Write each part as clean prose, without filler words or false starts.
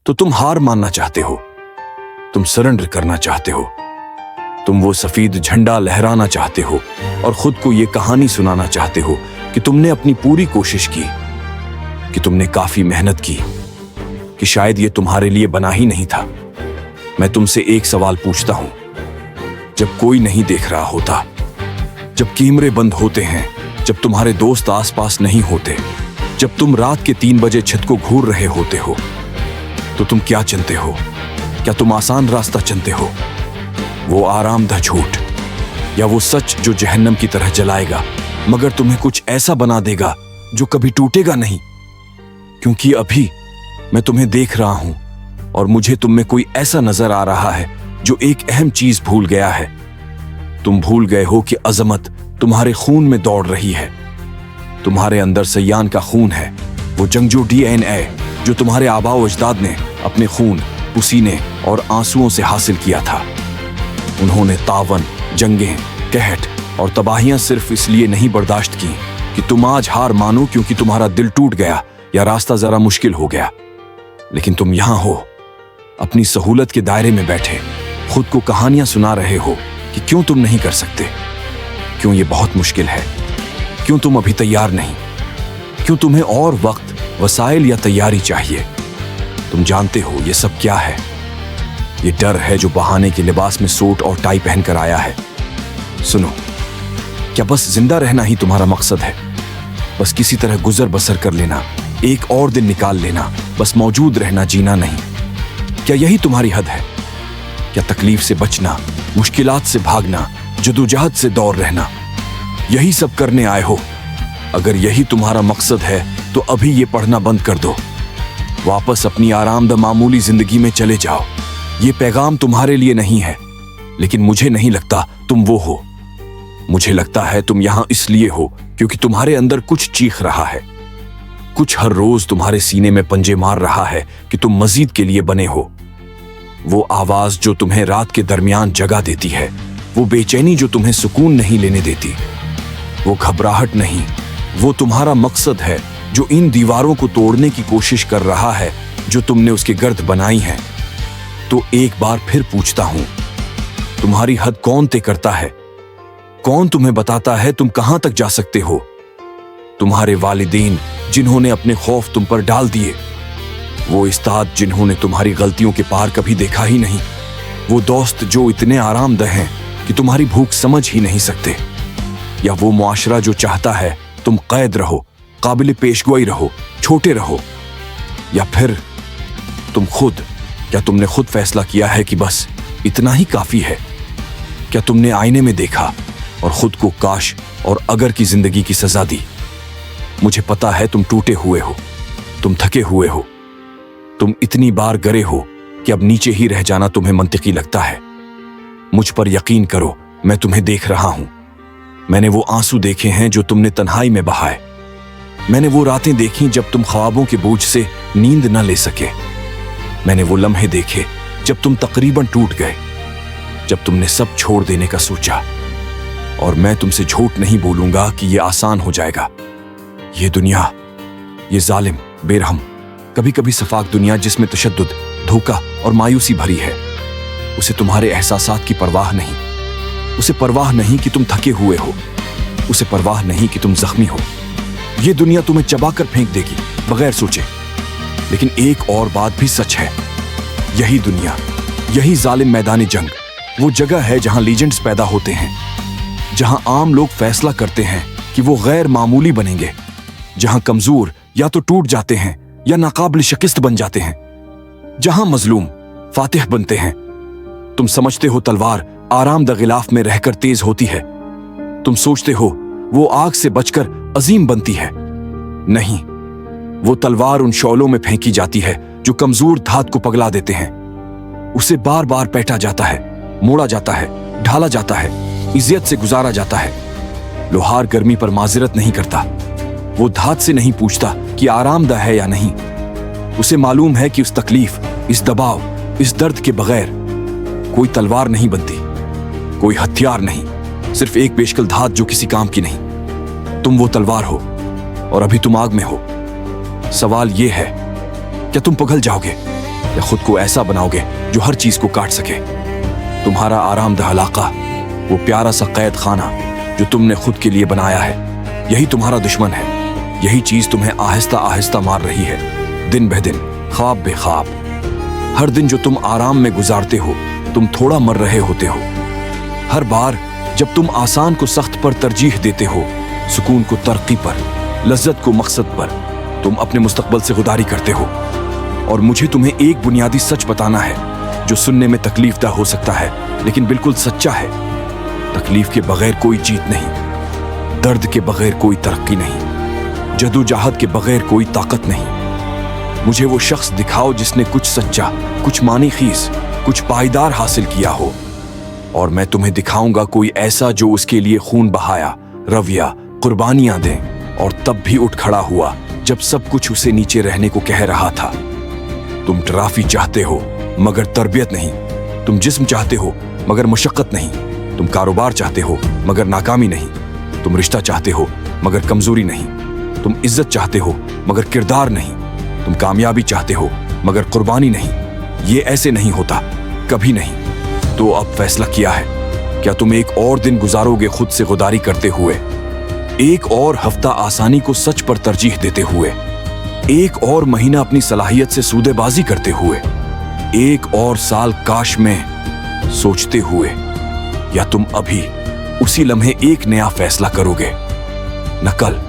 तो तुम हार मानना चाहते हो, तुम सरेंडर करना चाहते हो, तुम वो सफेद झंडा लहराना चाहते हो और खुद को ये कहानी सुनाना चाहते हो कि तुमने अपनी पूरी कोशिश की, कि तुमने काफी मेहनत की, कि शायद ये तुम्हारे लिए बना ही नहीं था। मैं तुमसे एक सवाल पूछता हूं, जब कोई नहीं देख रहा होता, जब कैमरे बंद होते हैं, जब तुम्हारे दोस्त आसपास नहीं होते, जब तुम रात के 3 बजे छत को घूर रहे होते हो, तो तुम क्या चुनते हो? क्या तुम आसान रास्ता चुनते हो, वो आरामदा झूठ, या वो सच जो जहन्नम की तरह जलाएगा मगर तुम्हें कुछ ऐसा बना देगा जो कभी टूटेगा नहीं? क्योंकि अभी मैं तुम्हें देख रहा हूं और मुझे तुम में कोई ऐसा नजर आ रहा है जो एक अहम चीज भूल गया है। तुम भूल गए हो कि अजमत तुम्हारे खून में दौड़ रही है। तुम्हारे अंदर सयान का खून है, वो जंगजू DNA जो तुम्हारे आबाओ अजदाद ने अपने खून, पसीने और आंसुओं से हासिल किया था। उन्होंने तावन, जंगें, कहट और तबाहियां सिर्फ इसलिए नहीं बर्दाश्त की कि तुम आज हार मानो क्योंकि तुम्हारा दिल टूट गया या रास्ता जरा मुश्किल हो गया। लेकिन तुम यहां हो, अपनी सहूलत के दायरे में बैठे, खुद को कहानियां सुना रहे हो कि क्यों तुम नहीं कर सकते, क्यों ये बहुत मुश्किल है, क्यों तुम अभी तैयार नहीं, क्यों तुम्हें और वक्त, वसाइल या तैयारी चाहिए। तुम जानते हो ये सब क्या है? ये डर है जो बहाने के लिबास में सूट और टाई पहनकर आया है। सुनो, क्या बस जिंदा रहना ही तुम्हारा मकसद है? बस किसी तरह गुजर बसर कर लेना, एक और दिन निकाल लेना, बस मौजूद रहना, जीना नहीं? क्या यही तुम्हारी हद है? क्या तकलीफ से बचना, मुश्किलात से भागना, जदोजहद से दौर रहना, यही सब करने आए हो? अगर यही तुम्हारा मकसद है तो अभी ये पढ़ना बंद कर दो, वापस अपनी आरामदा मामूली जिंदगी में चले जाओ। ये पैगाम तुम्हारे लिए नहीं है, लेकिन मुझे नहीं लगता तुम वो हो। मुझे लगता है तुम यहां इसलिए हो क्योंकि तुम्हारे अंदर कुछ चीख रहा है, कुछ हर रोज तुम्हारे सीने में पंजे मार रहा है कि तुम मजीद के लिए बने हो। वो आवाज जो तुम्हें रात के दरमियान जगा देती है, वो बेचैनी जो तुम्हें सुकून नहीं लेने देती, वो घबराहट नहीं, वो तुम्हारा मकसद है जो इन दीवारों को तोड़ने की कोशिश कर रहा है जो तुमने उसके गर्द बनाई है। तो एक बार फिर पूछता हूं, तुम्हारी हद कौन तय करता है? कौन तुम्हें बताता है तुम कहां तक जा सकते हो? तुम्हारे वालिदैन जिन्होंने अपने खौफ तुम पर डाल दिए, वो उस्ताद जिन्होंने तुम्हारी गलतियों के पार कभी देखा ही नहीं, वो दोस्त जो इतने आरामदेह हैं कि तुम्हारी भूख समझ ही नहीं सकते, या वो मुआशरा जो चाहता है तुम कैद रहो, काबिल पेशगोई रहो, छोटे रहो, या फिर तुम खुद? क्या तुमने खुद फैसला किया है कि बस इतना ही काफी है? क्या तुमने आईने में देखा और खुद को काश और अगर की जिंदगी की सजा दी? मुझे पता है तुम टूटे हुए हो, तुम थके हुए हो, तुम इतनी बार गिरे हो कि अब नीचे ही रह जाना तुम्हें मंतिकी लगता है। मुझ पर यकीन करो, मैं तुम्हें देख रहा हूं। मैंने वो आंसू देखे हैं जो तुमने तन्हाई में बहाए। मैंने वो रातें देखी जब तुम ख्वाबों के बोझ से नींद न ले सके। मैंने वो लम्हे देखे जब तुम तकरीबन टूट गए, जब तुमने सब छोड़ देने का सोचा। और मैं तुमसे झूठ नहीं बोलूंगा कि ये आसान हो जाएगा। ये दुनिया, ये जालिम, बेरहम, कभी कभी सफाक दुनिया जिसमें तशद्दुद, धोखा और मायूसी भरी है, उसे तुम्हारे एहसासात की परवाह नहीं। उसे परवाह नहीं कि तुम थके हुए हो, उसे परवाह नहीं कि तुम जख्मी हो। ये दुनिया तुम्हें चबाकर फेंक देगी बगैर सोचे। लेकिन एक और बात भी सच है, यही दुनिया, यही जालिम मैदान जंग, वो जगह है जहां लीजेंड्स पैदा होते हैं, जहां आम लोग फैसला करते हैं कि वो गैर मामूली बनेंगे, जहां कमजोर या तो टूट जाते हैं या नाकाबिल शिकस्त बन जाते हैं, जहां मजलूम फातिह बनते हैं। तुम समझते हो तलवार आरामदा गिलाफ में रहकर तेज होती है, तुम सोचते हो वो आग से बचकर अजीम बनती है। नहीं, वो तलवार उन शौलों में फेंकी जाती है जो कमजोर धात को पगला देते हैं। उसे बार बार पैटा जाता है, मोड़ा जाता है, ढाला जाता है, इज्जत से गुजारा जाता है। लोहार गर्मी पर माजिरत नहीं करता, वो धात से नहीं पूछता कि आरामदा है या नहीं। उसे मालूम है कि उस तकलीफ, इस दबाव, इस दर्द के बगैर कोई तलवार नहीं बनती, कोई हथियार नहीं, सिर्फ एक बेशकल धात जो किसी काम की नहीं। तुम वो तलवार हो और अभी तुम आग में हो। सवाल ये है, क्या तुम पिघल जाओगे या खुद को ऐसा बनाओगे जो हर चीज को काट सके? तुम्हारा आरामदह इलाका, वो प्यारा सा कैद खाना जो तुमने खुद के लिए बनाया है, यही तुम्हारा दुश्मन है। यही चीज तुम्हें आहिस्ता आहिस्ता मार रही है, दिन ब दिन, ख्वाब बे ख्वाब। हर दिन जो तुम आराम में गुजारते हो, तुम थोड़ा मर रहे होते हो। हर बार जब तुम आसान को सख्त पर तरजीह देते हो, सुकून को तरक्की पर, लज्जत को मकसद पर, तुम अपने मुस्तकबल से गुदारी करते हो। और मुझे तुम्हें एक बुनियादी सच बताना है जो सुनने में तकलीफदा हो सकता है, लेकिन बिल्कुल सच्चा है। तकलीफ के बगैर कोई जीत नहीं, दर्द के बगैर कोई तरक्की नहीं, जदोजहद के बगैर कोई ताकत नहीं। मुझे वो शख्स दिखाओ जिसने कुछ सच्चा, कुछ मानी खीस, कुछ पायदार हासिल किया हो, और मैं तुम्हें दिखाऊंगा कोई ऐसा जो उसके लिए खून बहाया, रविया, कुर्बानियां दे, और तब भी उठ खड़ा हुआ जब सब कुछ उसे नीचे रहने को कह रहा था। तुम ट्रॉफी चाहते हो मगर तरबियत नहीं, तुम जिस्म चाहते हो मगर मुशक्कत नहीं, तुम कारोबार चाहते हो मगर नाकामी नहीं, तुम रिश्ता चाहते हो मगर कमजोरी नहीं, तुम इज्जत चाहते हो मगर किरदार नहीं, तुम कामयाबी चाहते हो मगर कुर्बानी नहीं। ये ऐसे नहीं होता, कभी नहीं। तो अब फैसला किया है, क्या तुम एक और दिन गुजारोगे खुद से गुदारी करते हुए, एक और हफ्ता आसानी को सच पर तरजीह देते हुए, एक और महीना अपनी सलाहियत से सूदेबाजी करते हुए, एक और साल काश में सोचते हुए, या तुम अभी उसी लम्हे एक नया फैसला करोगे? न कल,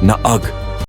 न अग,